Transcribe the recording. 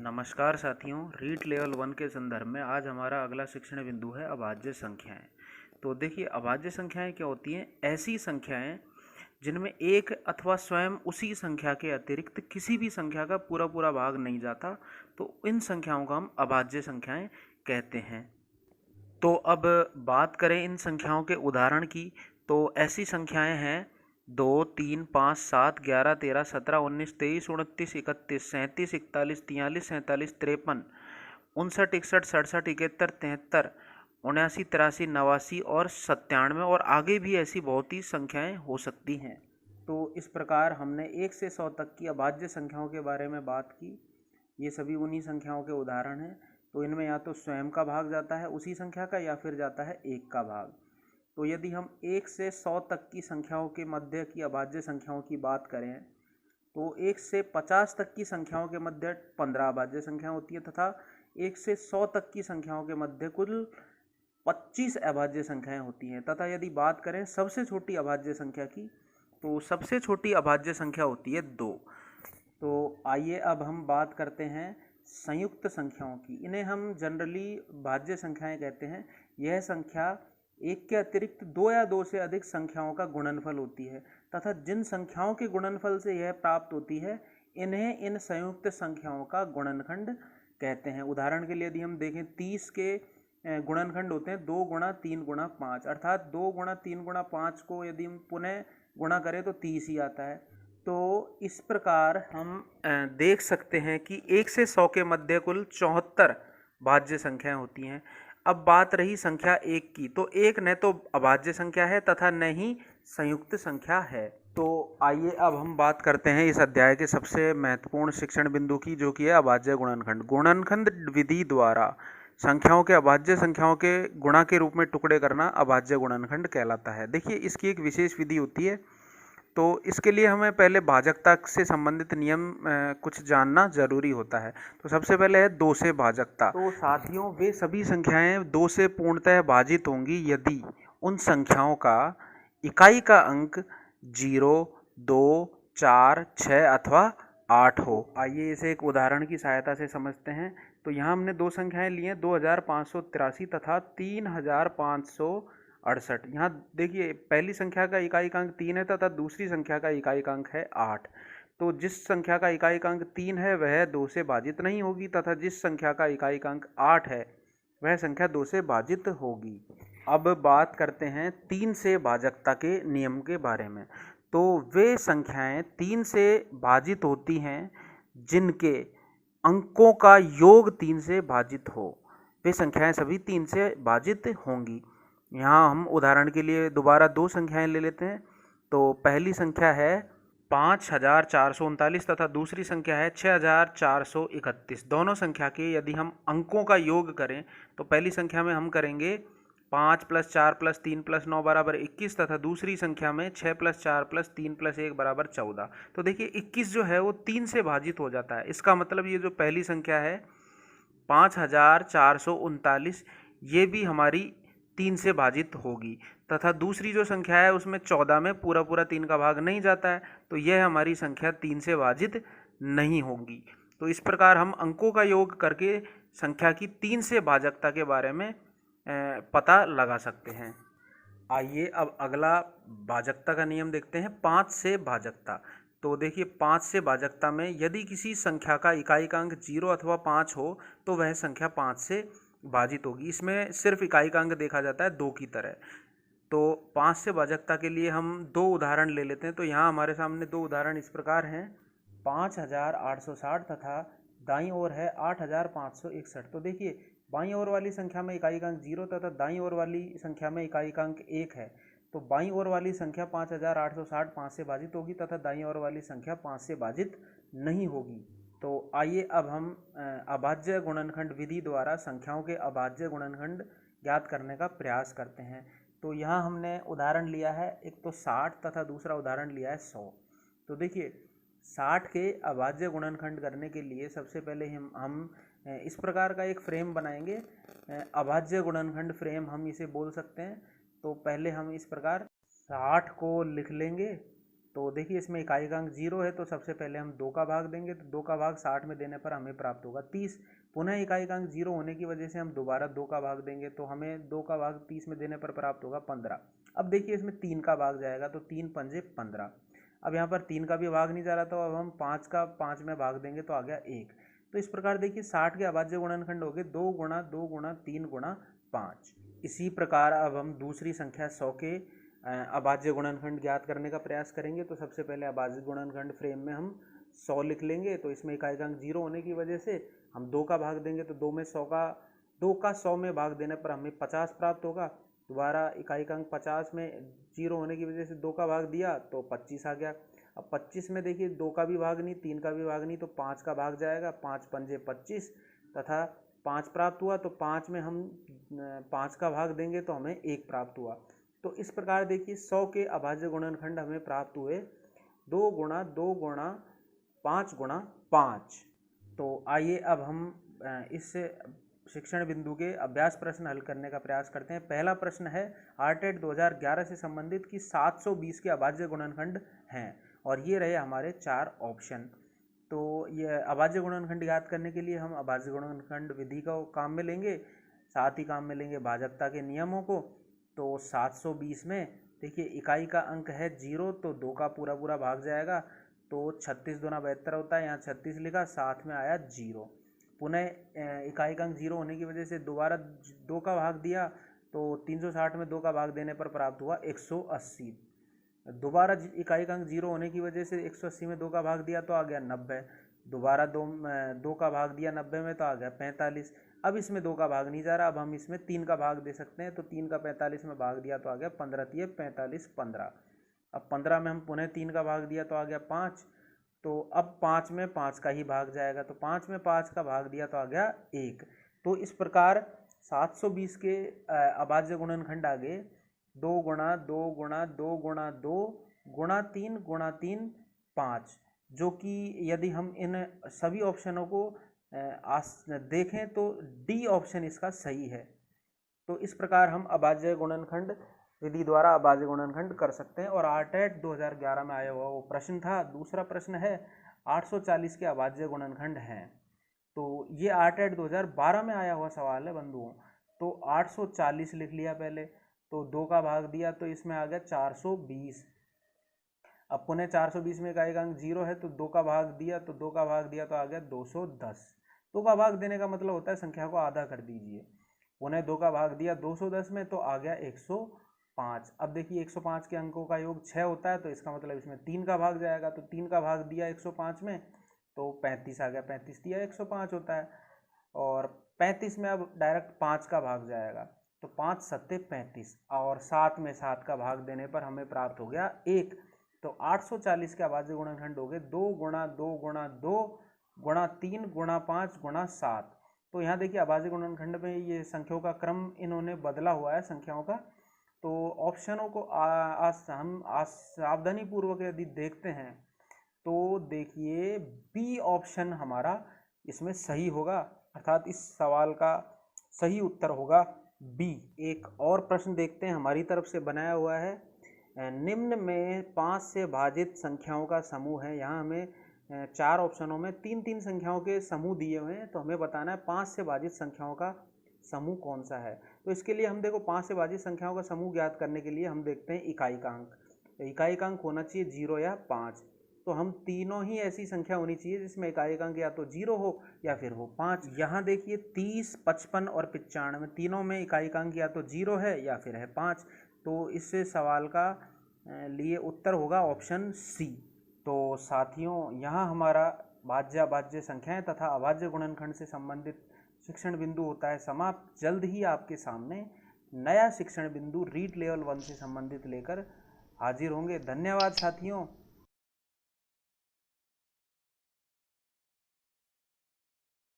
नमस्कार साथियों, रीट लेवल 1 के संदर्भ में आज हमारा अगला शिक्षण बिंदु है अभाज्य संख्याएं। तो देखिए, अभाज्य संख्याएं क्या होती हैं? ऐसी संख्याएं जिनमें एक अथवा स्वयं उसी संख्या के अतिरिक्त किसी भी संख्या का पूरा पूरा भाग नहीं जाता, तो इन संख्याओं को हम अभाज्य संख्याएं कहते हैं। तो अब बात करें इन संख्याओं के उदाहरण की, तो ऐसी संख्याएं हैं 2, 3, 5, 7, 11, 13, 17, 19, 23, 29, 31, 37, 41, 43, 47, 53, 59, 61, 67, 71, 73, 79, 83, 89 और 97 और आगे भी ऐसी बहुत ही संख्याएं हो सकती हैं। तो इस प्रकार हमने 1 से 100 तक की अभाज्य संख्याओं के बारे में बात की। ये सभी उन्हीं संख्याओं के उदाहरण हैं। तो इनमें या तो स्वयं का भाग जाता है उसी संख्या का, या फिर जाता है एक का भाग। तो यदि हम 1 से 100 तक की संख्याओं के मध्य की अभाज्य संख्याओं की बात करें, तो 1 से 50 तक की संख्याओं के मध्य 15 अभाज्य संख्या होती है, तथा 1 से 100 तक की संख्याओं के मध्य कुल 25 अभाज्य संख्याएं होती हैं। तथा यदि बात करें सबसे छोटी अभाज्य संख्या की, तो सबसे छोटी अभाज्य संख्या होती है 2। तो आइए अब हम बात करते हैं संयुक्त संख्याओं की। इन्हें हम जनरली भाज्य संख्याएं कहते हैं। यह संख्या एक के अतिरिक्त 2 या 2 से अधिक संख्याओं का गुणनफल होती है, तथा जिन संख्याओं के गुणनफल से यह प्राप्त होती है, इन्हें इन संयुक्त संख्याओं का गुणनखंड कहते हैं। उदाहरण के लिए यदि हम देखें, 30 के गुणनखंड होते हैं 2 गुणा 3 गुणा 5, अर्थात 2 गुणा 3 गुणा 5 को यदि हम पुनः गुणा करें तो 30 ही आता है। तो इस प्रकार हम देख सकते हैं कि 1 से 100 के मध्य कुल 74 भाज्य संख्याएं होती हैं। अब बात रही संख्या 1 की, तो 1 न तो अभाज्य संख्या है तथा न ही संयुक्त संख्या है। तो आइए अब हम बात करते हैं इस अध्याय के सबसे महत्वपूर्ण शिक्षण बिंदु की, जो कि है अभाज्य गुणनखंड। गुणनखंड विधि द्वारा संख्याओं के अभाज्य संख्याओं के गुणा के रूप में टुकड़े करना अभाज्य गुणनखंड कहलाता है। देखिए, इसकी एक विशेष विधि होती है। तो इसके लिए हमें पहले भाजकता से संबंधित नियम कुछ जानना जरूरी होता है। तो सबसे पहले है 2 से भाजकता। तो साथियों, वे सभी संख्याएं 2 से पूर्णतः भाजित होंगी यदि उन संख्याओं का इकाई का अंक 0, 2, 4, 6 अथवा 8 हो। आइए इसे एक उदाहरण की सहायता से समझते हैं। तो यहाँ हमने दो संख्याएं ली हैं, 2583 तथा 3568। यहाँ देखिए, पहली संख्या का इकाई अंक 3 है तथा दूसरी संख्या का इकाई अंक है 8। तो जिस संख्या का इकाई अंक 3 है वह 2 से भाजित नहीं होगी, तथा जिस संख्या का इकाई अंक 8 है वह संख्या 2 से भाजित होगी। अब बात करते हैं 3 से भाजकता के नियम के बारे में। तो वे संख्याएं 3 से भाजित होती हैं जिनके अंकों का योग 3 से भाजित हो। वे संख्याएं सभी 3 से भाजित होंगी। यहाँ हम उदाहरण के लिए दोबारा दो संख्याएं ले लेते हैं। तो पहली संख्या है 5439 तथा दूसरी संख्या है 6431। दोनों संख्या के यदि हम अंकों का योग करें, तो पहली संख्या में हम करेंगे 5 + 4 + 3 + 9 = 21, तथा दूसरी संख्या में 6 + 4 + 3 + 1 = 14। तो देखिए, 21 जो है वो 3 से भाजित हो जाता है। इसका मतलब ये जो पहली संख्या है 5439, ये भी हमारी 3 से भाजित होगी, तथा दूसरी जो संख्या है उसमें 14 में पूरा पूरा 3 का भाग नहीं जाता है, तो यह हमारी संख्या 3 से भाजित नहीं होगी। तो इस प्रकार हम अंकों का योग करके संख्या की 3 से भाजकता के बारे में पता लगा सकते हैं। आइए अब अगला भाजकता का नियम देखते हैं, 5 से भाजकता। तो देखिए, 5 से भाजकता में यदि किसी संख्या का इकाई का अंक 0 अथवा 5 हो तो वह संख्या 5 से भाजित होगी। इसमें सिर्फ इकाई का अंक देखा जाता है 2 की तरह। तो 5 से भाजकता के लिए हम दो उदाहरण ले लेते हैं। तो यहाँ हमारे सामने दो उदाहरण इस प्रकार हैं, 5860 तथा दाईं ओर है 8561। तो देखिए, बाईं ओर वाली संख्या में इकाई का अंक 0 तथा दाईं ओर वाली संख्या में इकाई का अंक 1 है। तो बाईं ओर वाली संख्या 5860 5 से भाजित होगी, तथा दाईं ओर वाली संख्या 5 से भाजित नहीं होगी। तो आइए अब हम अभाज्य गुणनखंड विधि द्वारा संख्याओं के अभाज्य गुणनखंड ज्ञात करने का प्रयास करते हैं। तो यहाँ हमने उदाहरण लिया है, एक तो 60 तथा दूसरा उदाहरण लिया है 100। तो देखिए, 60 के अभाज्य गुणनखंड करने के लिए सबसे पहले हम इस प्रकार का एक फ्रेम बनाएंगे, अभाज्य गुणनखंड फ्रेम हम इसे बोल सकते हैं। तो पहले हम इस प्रकार 60 को लिख लेंगे। तो देखिए इसमें इकाई का अंक 0 है, तो सबसे पहले हम 2 का भाग देंगे, तो 2 का भाग 60 में देने पर हमें प्राप्त होगा 30। पुनः इकाई का अंक 0 होने की वजह से हम दोबारा 2 का भाग देंगे, तो हमें 2 का भाग 30 में देने पर प्राप्त होगा 15। अब देखिए इसमें 3 का भाग जाएगा, तो 3 पंजे 15। अब यहाँ पर 3 का भी भाग नहीं जा रहा, तो अब हम 5 का 5 में भाग देंगे तो आ गया 1। तो इस प्रकार देखिए 60 के अभाज्य गुणनखंड हो गए 2 गुणा 2 गुणा 3 गुणा 5। इसी प्रकार अब हम दूसरी संख्या 100 के अभाज्य गुणनखंड ज्ञात करने का प्रयास करेंगे। तो सबसे पहले अभाज्य गुणनखंड फ्रेम में हम 100 लिख लेंगे। तो इसमें इकाई का अंक 0 होने की वजह से हम 2 का भाग देंगे, तो 2 का 100 में भाग देने पर हमें 50 प्राप्त होगा। दोबारा इकाई का अंक 50 में 0 होने की वजह से 2 का भाग दिया तो 25 आ गया। अब 25 में देखिए 2 का भी भाग नहीं, 3 का भी भाग नहीं, तो 5 का भाग जाएगा, 5 पंजे 25 तथा 5 प्राप्त हुआ। तो 5 में हम 5 का भाग देंगे तो हमें 1 प्राप्त हुआ। तो इस प्रकार देखिए 100 के अभाज्य गुणनखंड हमें प्राप्त हुए 2 गुणा 2 गुणा 5 गुणा 5। तो आइए अब हम इस शिक्षण बिंदु के अभ्यास प्रश्न हल करने का प्रयास करते हैं। पहला प्रश्न है आरटेट 2011 से संबंधित कि 720 के अभाज्य गुणनखंड हैं और ये रहे हमारे 4 ऑप्शन। तो ये अभाज्य गुणनखंड याद करने के लिए हम अभाज्य गुणनखंड विधि का काम में लेंगे, साथ ही काम में लेंगे भाजकता के नियमों को। तो 720 में देखिए इकाई का अंक है 0, तो 2 का पूरा भाग जाएगा, तो 36 दूना 72 होता है। यहाँ 36 लिखा, साथ में आया 0। पुनः इकाई का अंक 0 होने की वजह से दोबारा 2 का भाग दिया, तो 360 में 2 का भाग देने पर प्राप्त हुआ 180। दोबारा इकाई का अंक 0 होने की वजह से 180 में 2 का भाग दिया तो आ गया 90। दोबारा 2 का भाग दिया 90 में तो आ गया 45। अब इसमें 2 का भाग नहीं जा रहा, अब हम इसमें 3 का भाग दे सकते हैं। तो 3 का 45 में भाग दिया तो आ गया 15 तिये 45 15। अब 15 में हम पुनः 3 का भाग दिया तो आ गया 5। तो अब 5 में 5 का ही भाग जाएगा, तो 5 में 5 का भाग दिया तो आ गया 1। तो इस प्रकार 720 के अभाज्य गुणनखंड आ गए 2 गुणा 2 गुणा 2 गुणा 2 गुणा 3 गुणा 3 5, जो कि यदि हम इन सभी ऑप्शनों को देखें तो डी ऑप्शन इसका सही है। तो इस प्रकार हम अभाज्य गुणनखंड विधि द्वारा अभाज्य गुणनखंड कर सकते हैं। और आरटेट 2011 में आया हुआ वो प्रश्न था। दूसरा प्रश्न है 840 के अभाज्य गुणनखंड हैं। तो ये आरटेट 2012 में आया हुआ सवाल है बंधुओं। तो 840 लिख लिया पहले, तो 2 का भाग दिया तो इसमें आ गया 420। अब पुनः 420 में इकाई का अंक 0 है, तो 2 का भाग दिया, तो 2 का भाग दिया तो आ गया 210। 2 का भाग देने का मतलब होता है संख्या को आधा कर दीजिए। पुनः 2 का भाग दिया 210 में तो आ गया 105। अब देखिए 105 के अंकों का योग 6 होता है, तो इसका मतलब इसमें 3 का भाग जाएगा। तो 3 का भाग दिया 105 में तो 35 आ गया, 35 दिया 105 होता है। और 35 में अब डायरेक्ट 5 का भाग जाएगा, तो 5 सत्ते 35 और 7 में 7 का भाग देने पर हमें प्राप्त हो गया 1। तो 840 के अभाज्य गुणनखंड हो गए 2 गुणा 2 गुणा 2 गुणा 3 गुणा 5 गुणा 7। तो यहाँ देखिए अभाज्य गुणनखंड में ये संख्याओं का क्रम इन्होंने बदला हुआ है संख्याओं का। तो ऑप्शनों को हम सावधानी पूर्वक यदि देखते हैं तो देखिए बी ऑप्शन हमारा इसमें सही होगा, अर्थात इस सवाल का सही उत्तर होगा बी। एक और प्रश्न देखते हैं हमारी तरफ से बनाया हुआ है। निम्न में 5 से भाजित संख्याओं का समूह है। यहाँ हमें 4 ऑप्शनों में 3-3 संख्याओं के समूह दिए हुए हैं, तो हमें बताना है 5 से भाजित संख्याओं का समूह कौन सा है। तो इसके लिए हम देखो 5 से भाजित संख्याओं का समूह ज्ञात करने के लिए हम देखते हैं इकाई का अंक। तो इकाई का अंक होना चाहिए 0 या 5। तो हम तीनों ही ऐसी संख्या होनी चाहिए जिसमें इकाई का अंक या तो 0 हो या फिर हो 5। यहाँ देखिए 30, 55 और 95 तीनों में इकाई का अंक या तो 0 है या फिर है 5। तो इस सवाल का लिए उत्तर होगा ऑप्शन सी। तो साथियों यहाँ हमारा भाज्य अभाज्य संख्याएं तथा अभाज्य गुणनखंड से संबंधित शिक्षण बिंदु होता है समाप्त। जल्द ही आपके सामने नया शिक्षण बिंदु रीट लेवल 1 से संबंधित लेकर हाजिर होंगे। धन्यवाद साथियों।